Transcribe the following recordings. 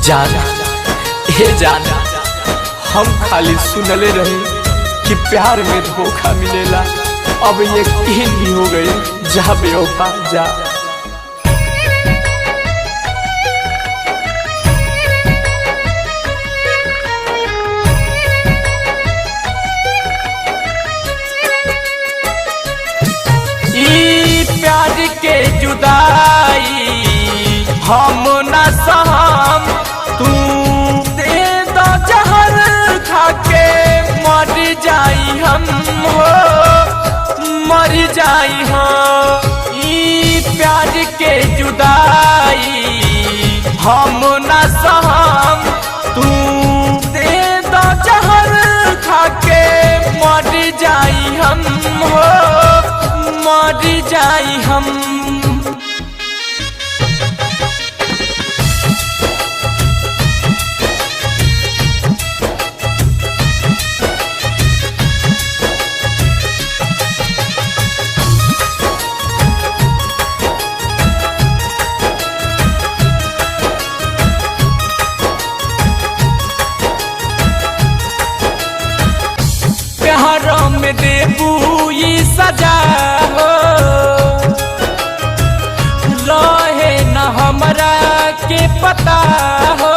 जाना हे जाना, हम खाली सुनले रहे कि प्यार में धोखा मिलेला, अब यकीन भी हो गई। जा बेवफा जा। प्यार के जुदाई हम न सहम, तू दे दो जहर खाके मर जाई हम हो, मर जाई हो। ई प्यार के जुदाई हम न सहम, तू दे दो जहर खाके मर जाई हम हो, मर जाई हम। प्यारों में देबू ये सजा हो, रहे न हमरा के पता हो,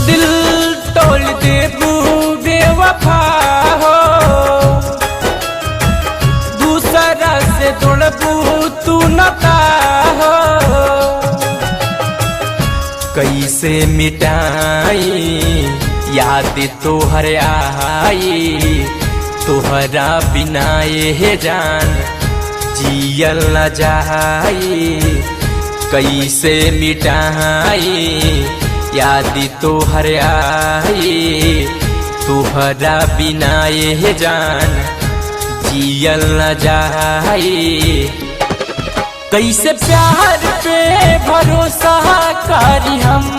दिल तोड़ देबू बेवफा हो, दूसरा से तोड़बू तू नता हो। कैसे मिटाई याद तोहर आई, तोहरा बिना ये जान जियल न जाई। कैसे मिटाई याद तोहर आई, तोहरा बिना ये जान जियल न जाई। कैसे प्यार पे भरोसा करी हम,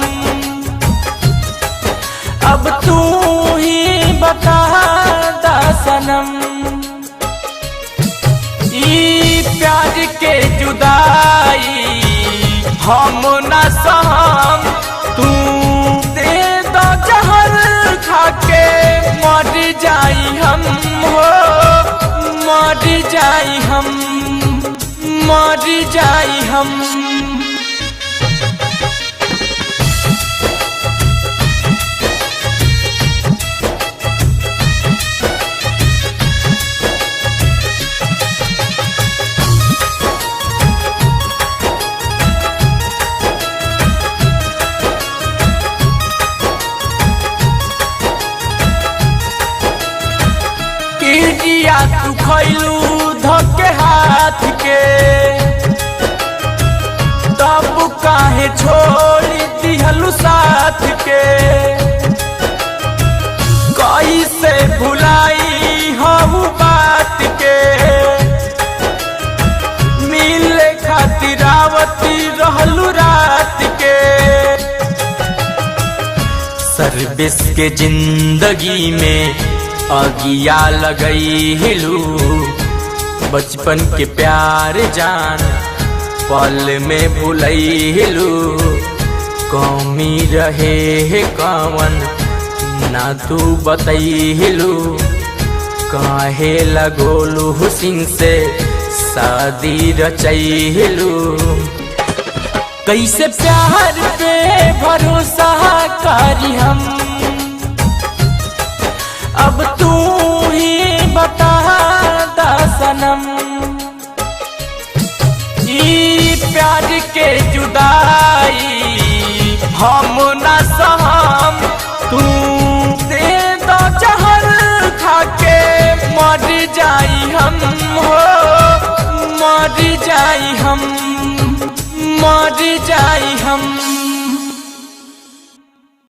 अब तू ही बता दा सनम। ई प्यार के जुदाई हम न सहम, तू दे दो जहर खाके मर जाई हम हो, मर जाई हम, मर जाई हम। किया तू खैलू धोके हाथ के, तब काहे छोड़ दिहलू साथ के। कैसे भुलाई हम बात के, मिले खातिर आवती रहलू रात के। सर्विस के जिंदगी में अगिया लगई हिलू, बचपन के प्यार जान पल में भुलई हिलू। कौमी रहे है कवन ना तू बतई हिलू, काहे लगोलू हुसिन से शादी रचई हिलू। कैसे प्यार पे भरोसा करी हम, अब तू ही बता दा सनम। ई प्यार के जुदाई हम न सहम, तू दे दो जहर खाके मर जाई हम हो, मर जाई हम, मर जाई हम।